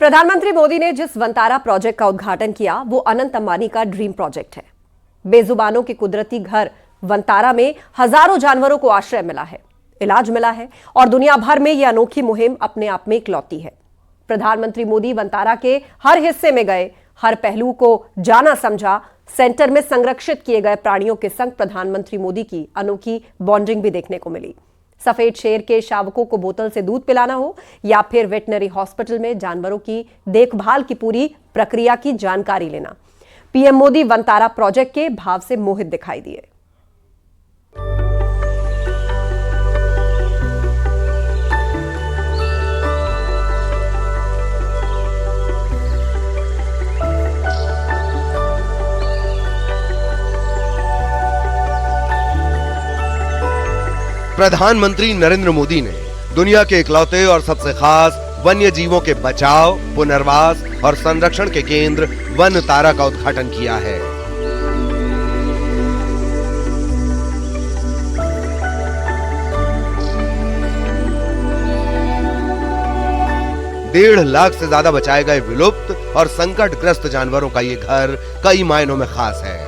प्रधानमंत्री मोदी ने जिस वंतारा प्रोजेक्ट का उद्घाटन किया वो अनंत अंबानी का ड्रीम प्रोजेक्ट है। बेजुबानों के कुदरती घर वंतारा में हजारों जानवरों को आश्रय मिला है, इलाज मिला है और दुनिया भर में यह अनोखी मुहिम अपने आप में इकलौती है। प्रधानमंत्री मोदी वंतारा के हर हिस्से में गए, हर पहलू को जाना समझा। सेंटर में संरक्षित किए गए प्राणियों के संग प्रधानमंत्री मोदी की अनोखी बॉन्डिंग भी देखने को मिली। सफेद शेर के शावकों को बोतल से दूध पिलाना हो या फिर वेटनरी हॉस्पिटल में जानवरों की देखभाल की पूरी प्रक्रिया की जानकारी लेना, पीएम मोदी वंतारा प्रोजेक्ट के भाव से मोहित दिखाई दिए। प्रधानमंत्री नरेंद्र मोदी ने दुनिया के इकलौते और सबसे खास वन्य जीवों के बचाव, पुनर्वास और संरक्षण के केंद्र वनतारा का उद्घाटन किया है। डेढ़ लाख से ज्यादा बचाए गए विलुप्त और संकटग्रस्त जानवरों का ये घर कई मायनों में खास है।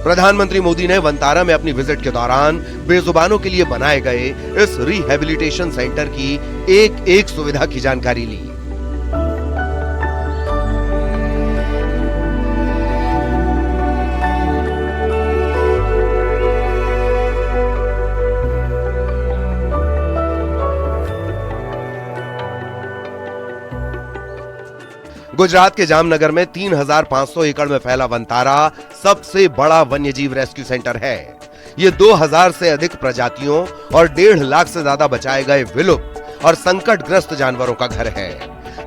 प्रधानमंत्री मोदी ने वंतारा में अपनी विजिट के दौरान बेजुबानों के लिए बनाए गए इस रिहैबिलिटेशन सेंटर की एक एक सुविधा की जानकारी ली। गुजरात के जामनगर में 3,500 एकड़ में फैला वंतारा सबसे बड़ा वन्यजीव रेस्क्यू सेंटर है। ये 2,000 से अधिक प्रजातियों और 1.5 लाख से ज्यादा बचाए गए विलुप्त और संकटग्रस्त जानवरों का घर है,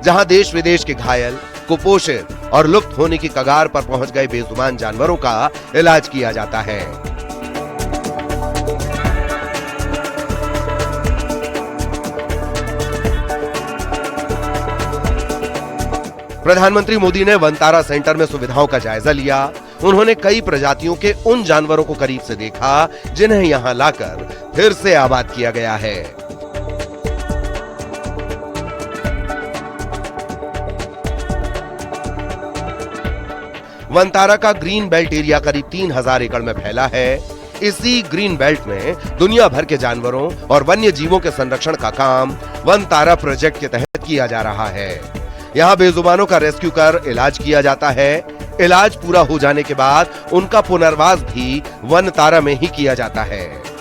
जहां देश विदेश के घायल, कुपोषित और लुप्त होने की कगार पर पहुंच गए बेजुबान जानवरों का इलाज किया जाता है। प्रधानमंत्री मोदी ने वंतारा सेंटर में सुविधाओं का जायजा लिया। उन्होंने कई प्रजातियों के उन जानवरों को करीब से देखा जिन्हें यहां लाकर फिर से आबाद किया गया है। वंतारा का ग्रीन बेल्ट एरिया करीब 3,000 एकड़ में फैला है। इसी ग्रीन बेल्ट में दुनिया भर के जानवरों और वन्य जीवों के संरक्षण का काम वनतारा प्रोजेक्ट के तहत किया जा रहा है। यहाँ बेजुबानों का रेस्क्यू कर इलाज किया जाता है। इलाज पूरा हो जाने के बाद उनका पुनर्वास भी वनतारा में ही किया जाता है।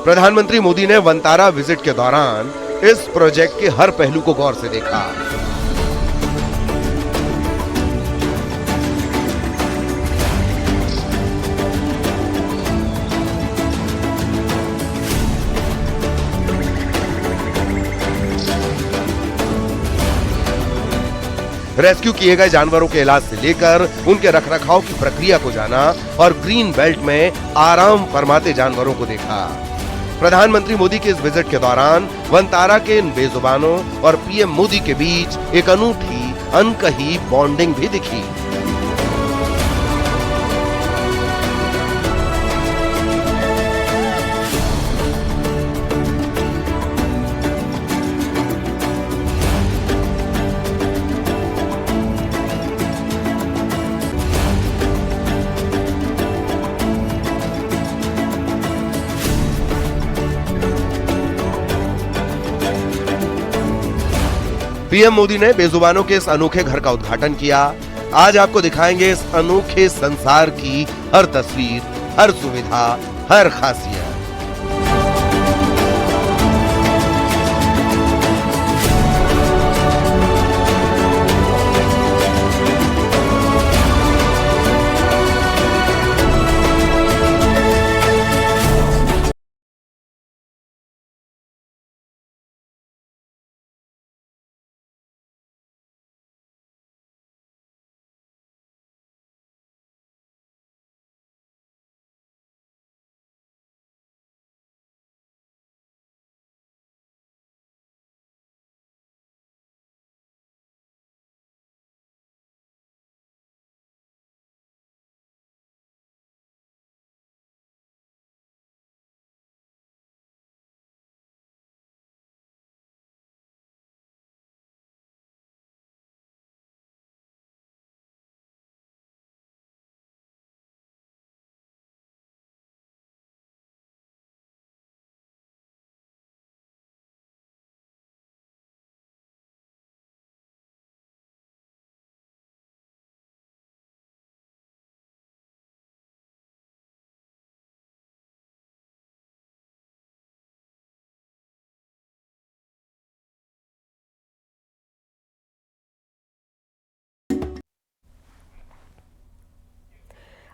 प्रधानमंत्री मोदी ने वंतारा विजिट के दौरान इस प्रोजेक्ट के हर पहलू को गौर से देखा। रेस्क्यू किए गए जानवरों के इलाज से लेकर उनके रखरखाव की प्रक्रिया को जाना और ग्रीन बेल्ट में आराम फरमाते जानवरों को देखा। प्रधानमंत्री मोदी के इस विजिट के दौरान वंतारा के इन बेजुबानों और पीएम मोदी के बीच एक अनूठी, अनकही बॉन्डिंग भी दिखी। पीएम मोदी ने बेजुबानों के इस अनोखे घर का उद्घाटन किया। आज आपको दिखाएंगे इस अनोखे संसार की हर तस्वीर, हर सुविधा, हर खासियत।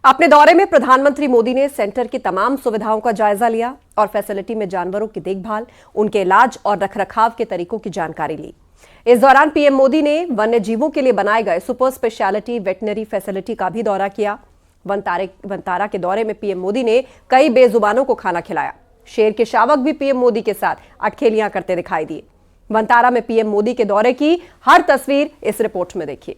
अपने दौरे में प्रधानमंत्री मोदी ने सेंटर की तमाम सुविधाओं का जायजा लिया और फैसिलिटी में जानवरों की देखभाल, उनके इलाज और रखरखाव के तरीकों की जानकारी ली। इस दौरान पीएम मोदी ने वन्य जीवों के लिए बनाए गए सुपर स्पेशलिटी वेटनरी फैसिलिटी का भी दौरा किया। वनतारा के दौरे में पीएम मोदी ने कई बेजुबानों को खाना खिलाया। शेर के शावक भी पीएम मोदी के साथ अटखेलियां करते दिखाई दिए। वनतारा में पीएम मोदी के दौरे की हर तस्वीर इस रिपोर्ट में देखिए।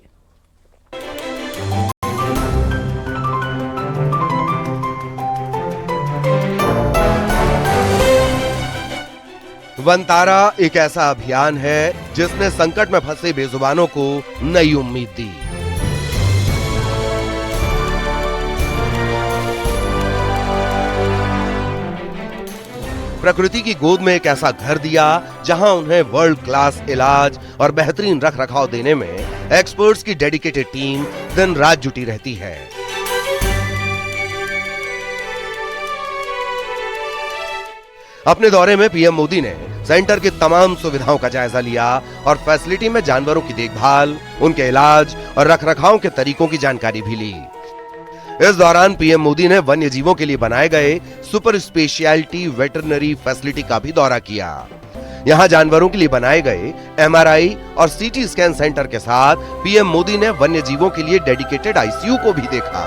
वनतारा एक ऐसा अभियान है जिसने संकट में फंसे बेजुबानों को नई उम्मीद दी। प्रकृति की गोद में एक ऐसा घर दिया जहां उन्हें वर्ल्ड क्लास इलाज और बेहतरीन रखरखाव देने में एक्सपर्ट्स की डेडिकेटेड टीम दिन रात जुटी रहती है। अपने दौरे में पीएम मोदी ने सेंटर की तमाम सुविधाओं का जायजा लिया और फैसिलिटी में जानवरों की देखभाल, उनके इलाज और रखरखाव के तरीकों की जानकारी भी ली। इस दौरान पीएम मोदी ने वन्य जीवों के लिए बनाए गए सुपर स्पेशलिटी वेटरनरी फैसिलिटी का भी दौरा किया। यहां जानवरों के लिए बनाए गए एमआरआई और सीटी स्कैन सेंटर के साथ पीएम मोदी ने वन्य जीवों के लिए डेडिकेटेड आईसीयू को भी देखा।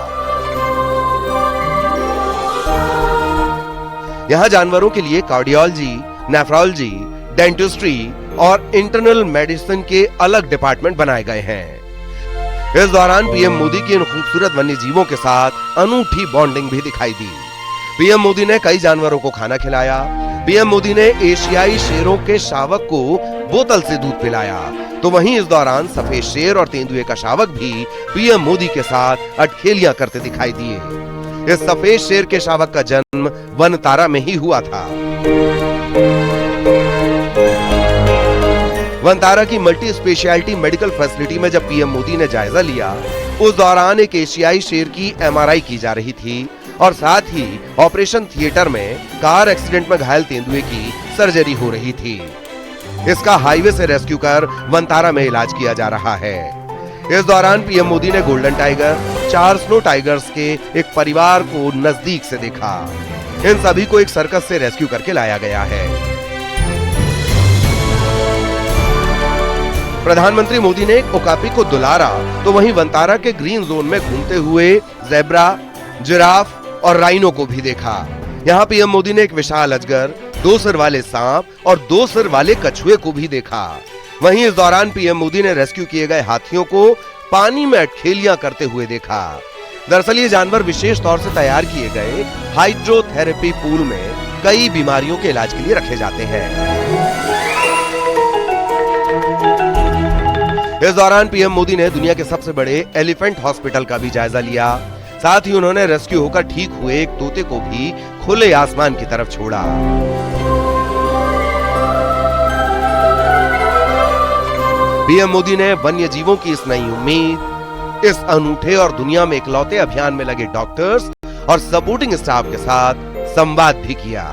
यहां जानवरों के लिए कार्डियोलॉजी, नेफ्रोलॉजी, डेंटिस्ट्री और इंटरनल मेडिसिन के अलग डिपार्टमेंट बनाए गए हैं। इस दौरान पीएम मोदी की इन खूबसूरत वन्य जीवों के साथ अनूठी बॉन्डिंग भी दिखाई दी। पीएम मोदी ने कई जानवरों को खाना खिलाया। पीएम मोदी ने एशियाई शेरों के शावक को बोतल से दूध पिलाया, तो वहीं इस दौरान सफेद शेर और तेंदुए का शावक भी पीएम मोदी के साथ अटखेलियां करते दिखाई दिए। इस सफेद शेर के शावक का जन्म वनतारा में ही हुआ था। वनतारा की मल्टी स्पेशलिटी मेडिकल फैसिलिटी में जब पीएम मोदी ने जायजा लिया, उस दौरान एक एशियाई शेर की एमआरआई की जा रही थी और साथ ही ऑपरेशन थिएटर में कार एक्सीडेंट में घायल तेंदुए की सर्जरी हो रही थी। इसका हाईवे से रेस्क्यू कर वनतारा में इलाज किया जा रहा है। इस दौरान पीएम मोदी ने गोल्डन टाइगर, 4 स्नो टाइगर्स के एक परिवार को नजदीक से देखा। इन सभी को एक सर्कस से रेस्क्यू करके लाया गया है। प्रधानमंत्री मोदी ने ओकापी को दुलारा, तो वहीं वनतारा के ग्रीन जोन में घूमते हुए ज़ेब्रा, जिराफ और राइनो को भी देखा। यहाँ पीएम मोदी ने एक विशाल अजगर, 2 सिर वाले सांप और 2 सिर वाले कछुए को भी देखा। वहीं इस दौरान पीएम मोदी ने रेस्क्यू किए गए हाथियों को पानी में अटखेलियां करते हुए देखा। दरअसल ये जानवर विशेष तौर से तैयार किए गए हाइड्रोथेरेपी पूल में कई बीमारियों के इलाज के लिए रखे जाते हैं। इस दौरान पीएम मोदी ने दुनिया के सबसे बड़े एलिफेंट हॉस्पिटल का भी जायजा लिया। साथ ही उन्होंने रेस्क्यू होकर ठीक हुए एक तोते को भी खुले आसमान की तरफ छोड़ा। पीएम मोदी ने वन्य जीवों की इस नई उम्मीद, इस अनूठे और दुनिया में इकलौते अभियान में लगे डॉक्टर्स और सपोर्टिंग स्टाफ के साथ संवाद भी किया।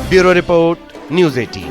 Bureau report, news 18।